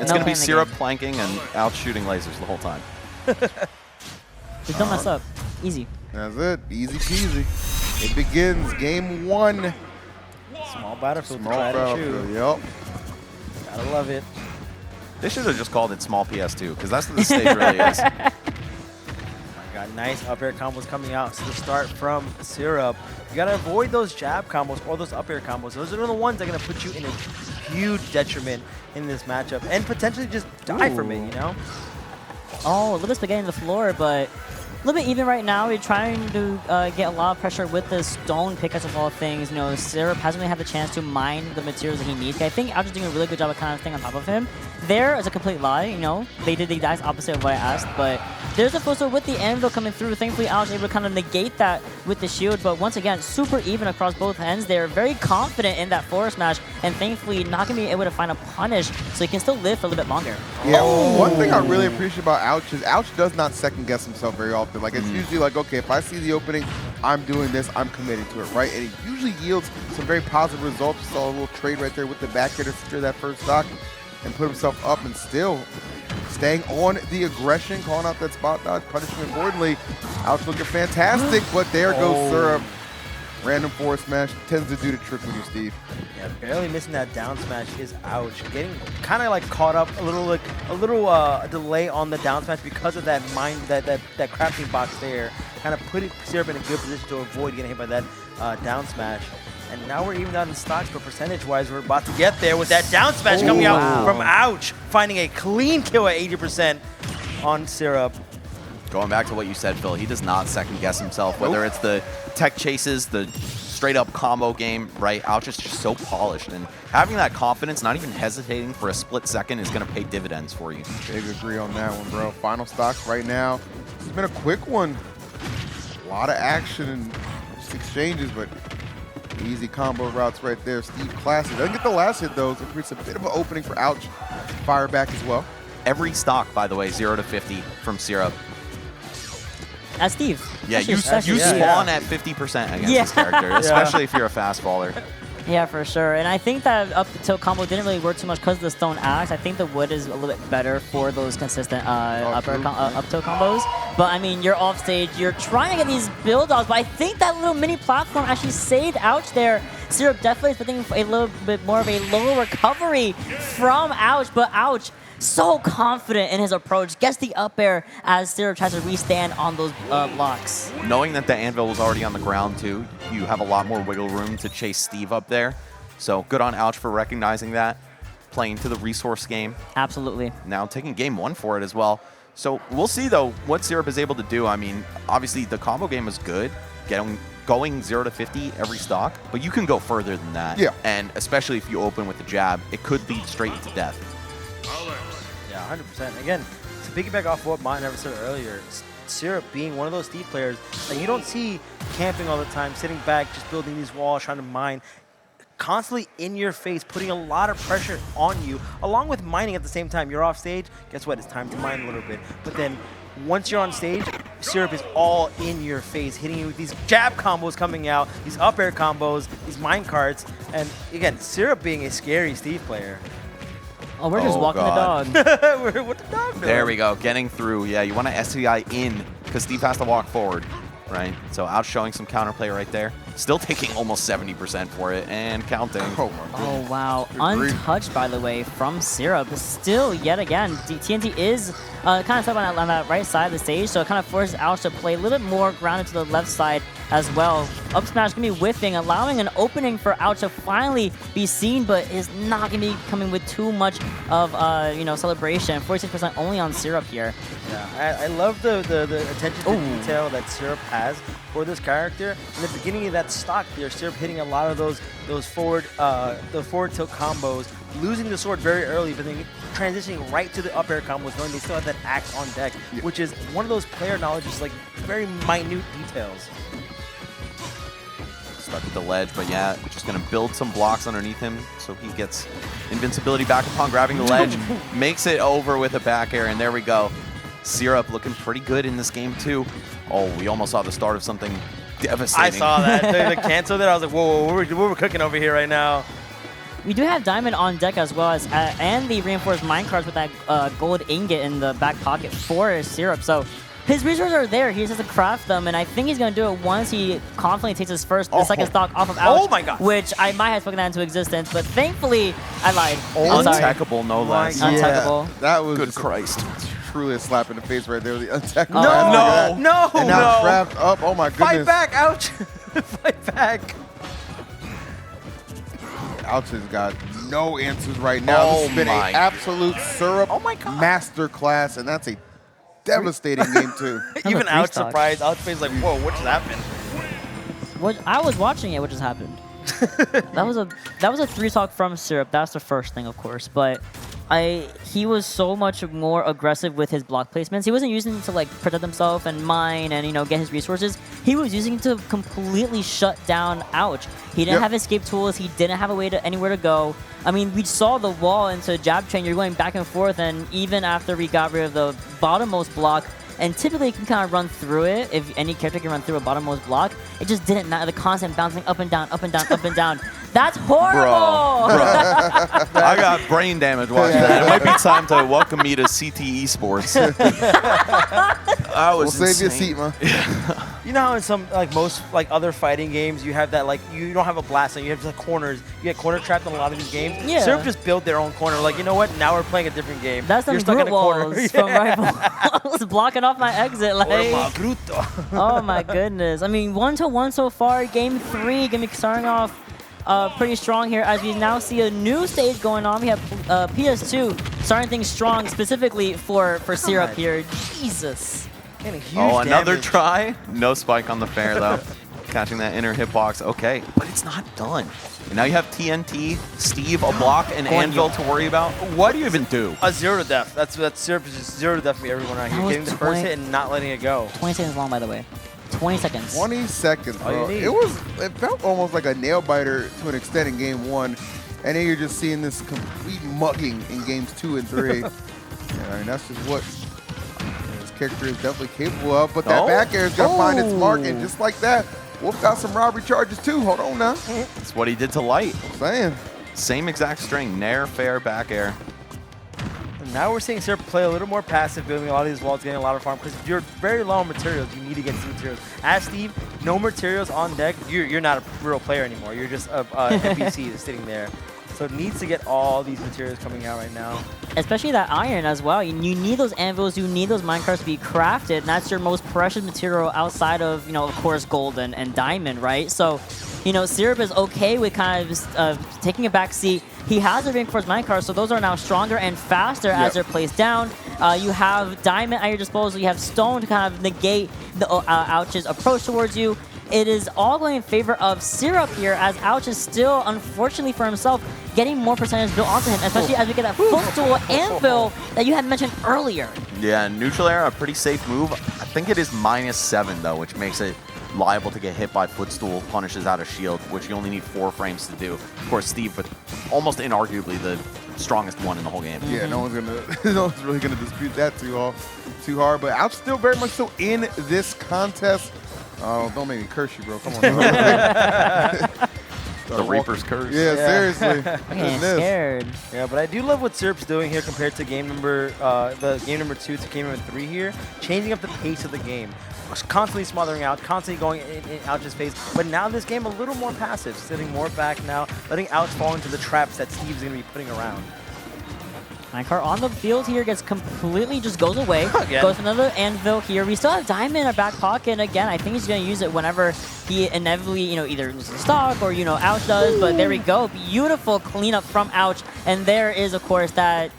It's going to be Syrup planking and out shooting lasers the whole time. Just don't mess up. Easy. That's it. Easy peasy. It begins game 1. Small battlefield. Small battlefield, yep. Gotta love it. They should have just called it small PS2 because that's what this stage really is. Got nice up air combos coming out to start from Syrup. You gotta avoid those jab combos or those up air combos. Those are the ones that are gonna put you in a huge detriment in this matchup and potentially just die from it, you know? Oh, a little bit spaghetti on the floor, but a little bit even right now. We're trying to get a lot of pressure with the stone pickups of all things. You know, Syrup hasn't really had the chance to mine the materials that he needs. I think Ouch is doing a really good job of kind of staying on top of him. There is a complete lie, you know. They did the exact opposite of what I asked, but there's a full with the anvil coming through. Thankfully, Ouch able to kind of negate that with the shield, but once again, super even across both ends. They're very confident in that forward smash, and thankfully not going to be able to find a punish, so he can still live for a little bit longer. Yeah, one thing I really appreciate about Ouch is Ouch does not second guess himself very often. Like, it's usually like, okay, if I see the opening, I'm doing this, I'm committing to it, right? And it usually yields some very positive results. You saw a little trade right there with the back air to secure that first stock and put himself up, and still staying on the aggression, calling out that spot dodge, punishing importantly. Ouch looking fantastic, but there goes Syrup. Random forward smash tends to do the trick with you, Steve. Yeah, barely missing that down smash is Ouch. Getting kind of like caught up a little delay on the down smash because of that that crafting box there. Kind of putting Syrup in a good position to avoid getting hit by that down smash. And now we're even out in stocks, but percentage-wise, we're about to get there with that down smash coming out from Ouch, finding a clean kill at 80% on Syrup. Going back to what you said, Phil, he does not second guess himself, whether it's the tech chases, the straight up combo game, right? Ouch is just so polished, and having that confidence, not even hesitating for a split second, is going to pay dividends for you. Big agree on that one, bro. Final stocks right now. It's been a quick one. A lot of action and just exchanges, but easy combo routes right there. Steve classic. Doesn't get the last hit though, so it creates a bit of an opening for Ouch. Fire back as well. Every stock, by the way, 0 to 50 from Syrup. As Steve. Yeah, you spawn at 50% against this character, especially if you're a fast faller. Yeah, for sure. And I think that up tilt combo didn't really work too much because of the stone axe. I think the wood is a little bit better for those consistent up tilt combos. But I mean, you're off stage, you're trying to get these build-offs, but I think that little mini platform actually saved Ouch there. Syrup definitely expecting a little bit more of a low recovery from Ouch, but Ouch so confident in his approach, gets the up air as Syrup tries to restand on those blocks. Knowing that the anvil was already on the ground too, you have a lot more wiggle room to chase Steve up there. So good on Ouch for recognizing that, playing to the resource game. Absolutely. Now taking game 1 for it as well. So we'll see though what Syrup is able to do. I mean, obviously the combo game is good, going 0 to 50 every stock, but you can go further than that. Yeah. And especially if you open with the jab, it could lead straight into death. Yeah, 100%. Again, to piggyback off what Mott never said earlier, Syrup being one of those Steve players that you don't see camping all the time, sitting back, just building these walls, trying to mine, constantly in your face, putting a lot of pressure on you, along with mining at the same time. You're off stage, guess what? It's time to mine a little bit. But then once you're on stage, Syrup is all in your face, hitting you with these jab combos coming out, these up air combos, these mine carts, and again, Syrup being a scary Steve player. Oh, we're just walking the dog. What the dog doing? There we go, getting through. Yeah, you want to STI in because Steve has to walk forward, right? So Ouch showing some counterplay right there. Still taking almost 70% for it and counting. Oh, my goodness. Oh, wow. Untouched, by the way, from Syrup. Still, yet again, TNT is kind of stuck on that right side of the stage, so it kind of forces Ouch to play a little bit more grounded to the left side as well. Up smash going to be whiffing, allowing an opening for Ouch to finally be seen, but is not going to be coming with too much of celebration. 46% only on Syrup here. Yeah, I love the attention to detail that Syrup has for this character. In the beginning of that stock there, Syrup hitting a lot of those forward tilt combos, losing the sword very early, but then transitioning right to the up air combos, knowing they still have that axe on deck, which is one of those player knowledges, like very minute details. Stuck at the ledge, but yeah, just going to build some blocks underneath him so he gets invincibility back upon grabbing the ledge, makes it over with a back air, and there we go. Syrup looking pretty good in this game too. Oh, we almost saw the start of something devastating. I saw that. the cancel there, I was like, whoa, we're cooking over here right now. We do have Diamond on deck as well as and the reinforced minecarts with that gold ingot in the back pocket for Syrup. So his resources are there. He just has to craft them, and I think he's going to do it once he confidently takes his the second stock off of Ouch. Oh my God. Which I might have spoken that into existence, but thankfully I lied. I'm sorry. Untackable, no less. Yeah, Untackable. that was Good just Christ. truly a slap in the face right there. The untackable. No, no, And now no. trapped up. Oh my goodness. Fight back, Ouch. Fight back. Ouch has got no answers right now. This has been my. an absolute Syrup Oh my God. masterclass, and that's a devastating game too. Even three Ouch stock. surprised. Ouch face like, whoa, what just happened? What I was watching it, what just happened? that was a 3-stock from Syrup. That's the first thing, of course, but he was so much more aggressive with his block placements. He wasn't using it to like protect himself and mine and get his resources. He was using it to completely shut down Ouch. He didn't have escape tools. He didn't have anywhere to go. I mean, we saw the wall into jab chain. You're going back and forth, and even after we got rid of the bottommost block, and typically you can kind of run through it. If any character can run through a bottommost block, it just didn't matter. The constant bouncing up and down, up and down, up and down. That's horrible! Bro. I got brain damage watching that. It might be time to welcome me to CTE Sports. We'll save you a seat, man. You know how in some most other fighting games you have that you don't have a blast and you have just corners. You get corner trapped in a lot of these games. Yeah. Syrup just built their own corner. Like, you know what? Now we're playing a different game. That's them You're stuck in brute a corner. walls from rifle blocking off my exit. Like, oh my goodness. I mean, 1-1 so far. Game 3 gonna be starting off pretty strong here as we now see a new stage going on. We have PS2 starting things strong specifically for Syrup here. Jesus. Oh, another damage. try. No spike on the fair, though. Catching that inner hitbox. Okay, but it's not done. And now you have TNT, Steve, a block, and Anvil to worry about. What do you even do? A 0 to death. That's Syrup is just 0 to death for everyone out That here. was Getting the first hit and not letting it go. 20 seconds long, by the way. 20 seconds. 20 seconds, All bro. you need. It felt almost like a nail biter to an extent in game 1, and then you're just seeing this complete mugging in games 2 and 3. And I mean, that's just what this character is definitely capable of. But that back air is gonna find its mark, and just like that, Wolf got some robbery charges too. Hold on now. That's what he did to Light. Saying. Same exact string. Nair, fair, back air. And now we're seeing Syrup play a little more passive, building a lot of these walls, getting a lot of farm. Because if you're very low on materials, you need to get some materials. As Steve, no materials on deck, you're not a real player anymore. You're just a NPC that's sitting there. So it needs to get all these materials coming out right now. Especially that iron as well. You need those anvils, you need those minecarts to be crafted, and that's your most precious material outside of, of course, gold and diamond, right? So, Syrup is okay with kind of taking a back seat. He has a reinforced minecart, so those are now stronger and faster as they're placed down. You have diamond at your disposal. You have stone to kind of negate the Ouch's approach towards you. It is all going in favor of Syrup here, as Ouch is still, unfortunately for himself, getting more percentage built onto him, especially as we get that footstool anvil that you had mentioned earlier. Yeah, neutral air, a pretty safe move. I think it is -7, though, which makes it liable to get hit by footstool, punishes out of shield, which you only need 4 frames to do. Of course, Steve, with almost inarguably the strongest one in the whole game. Yeah, no one's really gonna dispute that too hard. But Ouch still very much so in this contest. Oh, don't make me curse you, bro. Come on. The Reaper's curse. Yeah, seriously. I'm getting scared. Yeah, but I do love what Syrup's doing here compared to game number 2 to game number 3 here, changing up the pace of the game. Constantly smothering out, constantly going in Ouch's face, but now this game a little more passive, sitting more back now, letting Ouch fall into the traps that Steve's going to be putting around. Minecart on the field here gets completely just goes away. Again. Goes another anvil here. We still have diamond in our back pocket. And again, I think he's going to use it whenever he inevitably, either loses stock or, Ouch does. But there we go. Beautiful cleanup from Ouch. And there is, of course, that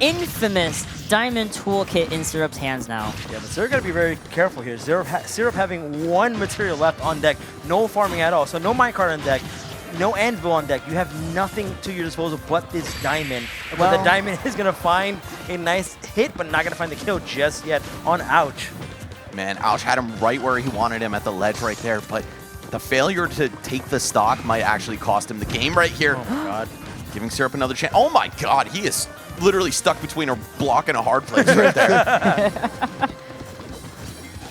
infamous diamond toolkit in Syrup's hands now. Yeah, but Syrup got to be very careful here. Syrup having 1 material left on deck, no farming at all. So no minecart on deck. No anvil on deck. You have nothing to your disposal but this diamond. But the diamond is going to find a nice hit, but not going to find the kill just yet on Ouch. Man, Ouch had him right where he wanted him at the ledge right there, but the failure to take the stock might actually cost him the game right here. Oh, my God. Giving Syrup another chance. Oh, my God. He is literally stuck between a block and a hard place right there.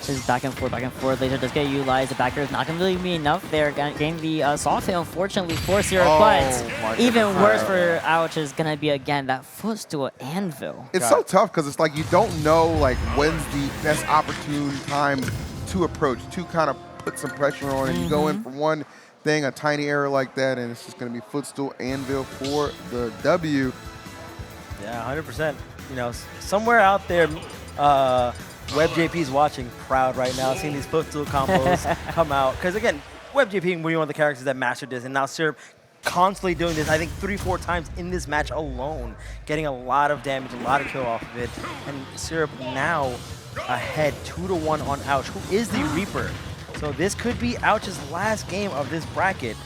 Just back and forth. Laser does get utilized. The back air is not going to really be enough there. Getting the soft hit, unfortunately, for Syrup. But even worse for Ouch is going to be, again, that footstool anvil. It's so tough because it's like you don't know like when's the best opportune time to approach, to kind of put some pressure on. And you go in for one thing, a tiny error like that, and it's just going to be footstool anvil for the W. Yeah, 100%. You know, somewhere out there, WebJP's watching proud right now, seeing these footstool combos come out. Because again, WebJP being one of the characters that mastered this, and now Syrup constantly doing this, I think 3-4 times in this match alone, getting a lot of damage, a lot of kill off of it. And Syrup now ahead 2-1 on Ouch, who is the Reaper. So this could be Ouch's last game of this bracket.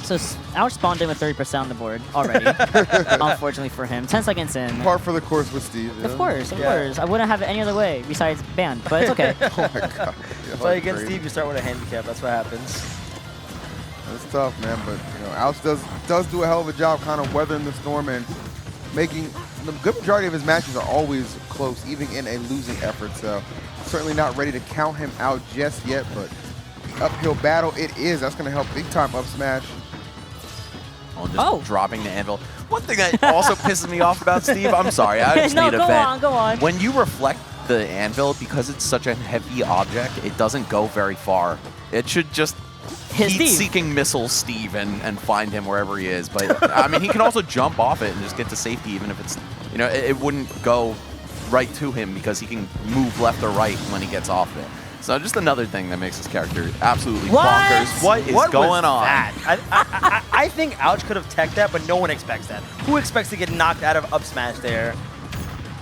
So Ouch spawned in with 30% on the board already, unfortunately for him. 10 seconds in. Par for the course with Steve. Yeah. Of course. I wouldn't have it any other way besides banned, but it's okay. Oh my God. Yeah, Play against Steve, you start with a handicap. That's what happens. It's tough, man, but you know, Ouch does do a hell of a job kind of weathering the storm and making the good majority of his matches are always close, even in a losing effort. So certainly not ready to count him out just yet, but the uphill battle it is. That's going to help big time up smash. Oh, just dropping the anvil. One thing that also pisses me off about Steve, I'm sorry, I just need a vent. Go on. When you reflect the anvil, because it's such a heavy object, it doesn't go very far. It should just heat-seeking missile Steve and find him wherever he is. But I mean, he can also jump off it and just get to safety, even if it's, you know, it wouldn't go right to him because he can move left or right when he gets off it. So just another thing that makes this character absolutely bonkers. What is going on? I think Ouch could have teched that, but no one expects that. Who expects to get knocked out of up smash there?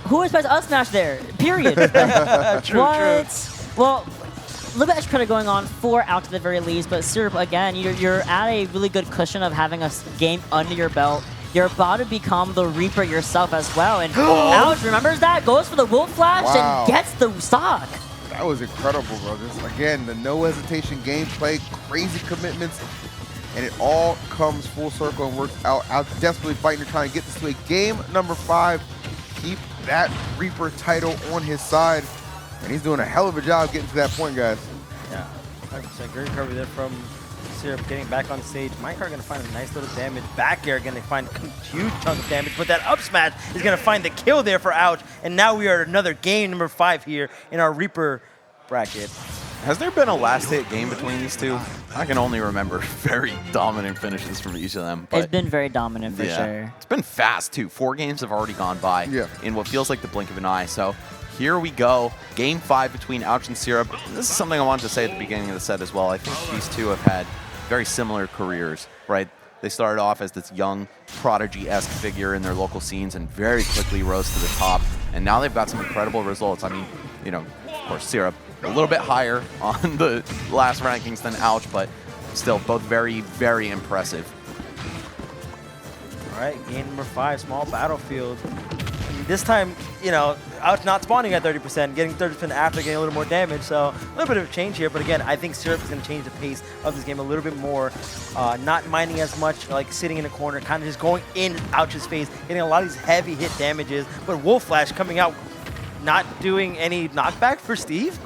Who expects up smash there? Period. True. Well, a little bit extra credit going on for Ouch at the very least, but Syrup, again, you're at a really good cushion of having a game under your belt. You're about to become the Reaper yourself as well. And Ouch remembers that, goes for the Wolf Flash, and gets the stock. That was incredible, bro. Just, again, the no hesitation gameplay, crazy commitments, and it all comes full circle and works out. Ouch desperately fighting to try and get this to a game number 5. Keep that Reaper title on his side. And he's doing a hell of a job getting to that point, guys. Yeah, 100% great recovery there from Syrup getting back on stage. Minecart going to find a nice little damage. Back air going to find a huge chunk of damage, but that up smash is going to find the kill there for Ouch. And now we are at another game number 5 here in our Reaper bracket. Has there been a last hit game between these two? I can only remember very dominant finishes from each of them. It's been very dominant for sure. It's been fast too. 4 games have already gone by in what feels like the blink of an eye. So here we go. Game 5 between Ouch and Syrup. This is something I wanted to say at the beginning of the set as well. I think these two have had very similar careers, right? They started off as this young prodigy-esque figure in their local scenes and very quickly rose to the top. And now they've got some incredible results. I mean, you know, of course, Syrup a little bit higher on the last rankings than Ouch, but still both very, very impressive. All right, game number 5, small battlefield. This time, you know, Ouch not spawning at 30%, getting 30% after getting a little more damage, so a little bit of a change here. But again, I think Syrup is going to change the pace of this game a little bit more, not mining as much, like sitting in a corner, kind of just going in Ouch's face, getting a lot of these heavy hit damages. But Wolf Flash coming out, not doing any knockback for Steve.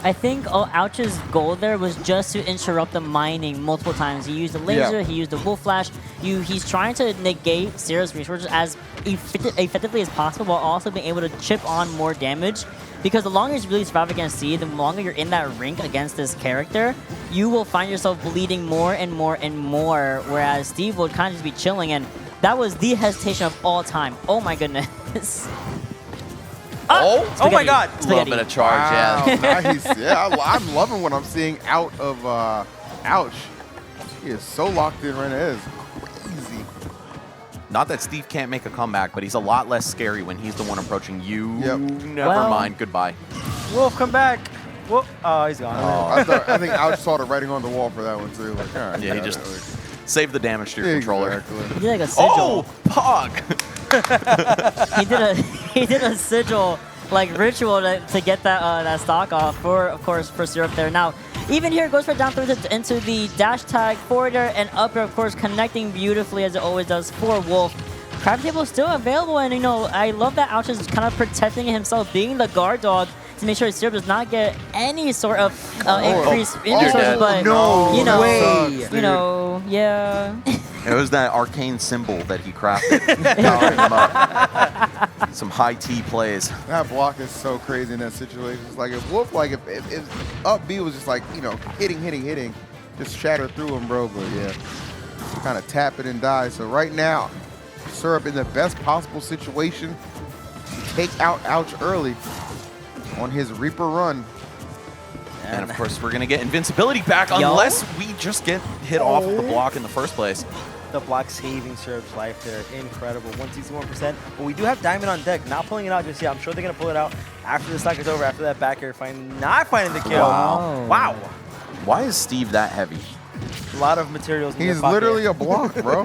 I think Ouch's goal there was just to interrupt the mining multiple times. He used the laser, he used the Wolf Flash. He's trying to negate Syrup's resources as effectively as possible while also being able to chip on more damage. Because the longer you really survive against C, the longer you're in that rink against this character, you will find yourself bleeding more and more and more, whereas Steve will kind of just be chilling, and that was the hesitation of all time. Oh my goodness. Oh my God! A little bit of charge, Nice. Yeah, I'm loving what I'm seeing out of Ouch. He is so locked in right now. It is crazy. Not that Steve can't make a comeback, but he's a lot less scary when he's the one approaching you. Never mind. Goodbye. Wolf, come back. Whoop. Oh, he's gone. I think Ouch saw the writing on the wall for that one, too. Like, all right, yeah, he just saved the damage to your controller. He did like a sigil. Oh, Pog! he did a sigil like ritual to get that stock off for, of course, for Syrup there. Now, even here, goes for down through into the dash tag forward air and up air, of course, connecting beautifully as it always does for Wolf. Crab table still available, and you know, I love that Ouch is kind of protecting himself, being the guard dog, to make sure Syrup does not get any sort of increased you're resources, dead. but No you know, way. you know, yeah. It was that arcane symbol that he crafted. Powering him up. Some high T plays. That block is so crazy in that situation. It's like if Wolf, like if up B was just like, you know, hitting, just shatter through him, bro. But yeah, kind of tap it and die. So right now, Syrup in the best possible situation to take out Ouch early on his Reaper run. And of course, we're going to get invincibility back unless we just get hit off of the block in the first place. The block saving Syrup's life there. Incredible. 161%. But we do have Diamond on deck. Not pulling it out just yet. I'm sure they're going to pull it out after the stock is over, after that back air. Not finding the kill. Wow. Why is Steve that heavy? A lot of materials in He's your pocket. literally a block, bro.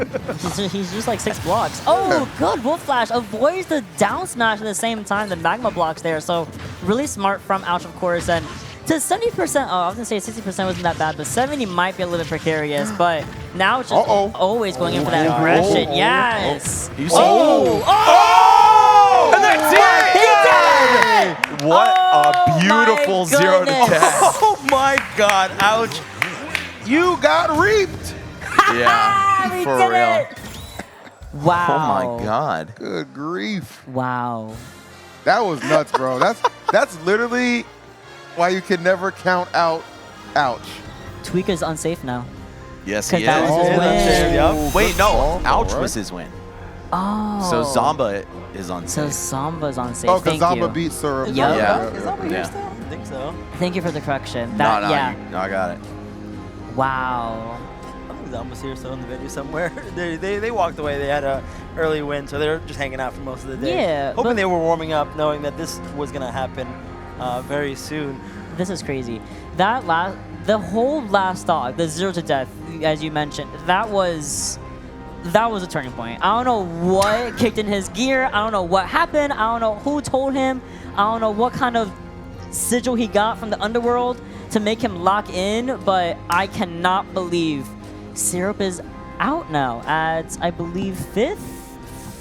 He's just like 6 blocks. Oh, good. Wolf Flash avoids the down smash at the same time. The magma blocks there. So really smart from Ouch, of course. And to 70%, I was going to say 60% wasn't that bad, but 70 might be a little bit precarious. But now it's just always going in for that aggression. Yes. You see? And that's it! He did! What a Oh, beautiful my 0 to 10. goodness. Oh my God. Ouch. You got reaped. Yeah, We for did real. it! Wow. Oh my God. Good grief. Wow. That was nuts, bro. That's literally why you can never count out Ouch. Tweaker's unsafe now. Yes, he is. That was his win. Yep. Wait, no. Zomba, Ouch right? was his win. Oh. So Zomba is So unsafe. Samba's unsafe. Oh, because Thank you. Zomba beat Syrup. Yep. Yeah. Is that what Yeah. you're still? I think so. Thank you for the correction. No, That, no, yeah. no, I got it. Wow. I think Zomba's here still in the video somewhere. They walked away. They had a early win, so they're just hanging out for most of the day. Yeah, Hoping but- they were warming up, knowing that this was going to happen very soon. This is crazy. The whole last stock, the 0 to death, as you mentioned, that was a turning point. I don't know what kicked in his gear. I don't know what happened. I don't know who told him. I don't know what kind of sigil he got from the underworld to make him lock in, but I cannot believe Syrup is out now at, I believe, 5th?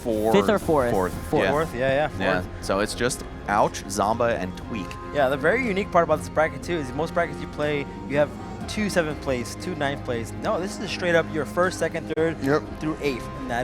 5th or 4th? Fourth. Fourth. Yeah. Fourth, yeah. Yeah. Fourth. So it's just Ouch, Zomba, and Tweak. Yeah, the very unique part about this bracket, too, is most brackets you play, you have 2 7th place, 2 9th place. No, this is straight up your 1st, 2nd, 3rd Yep. through 8th, and that is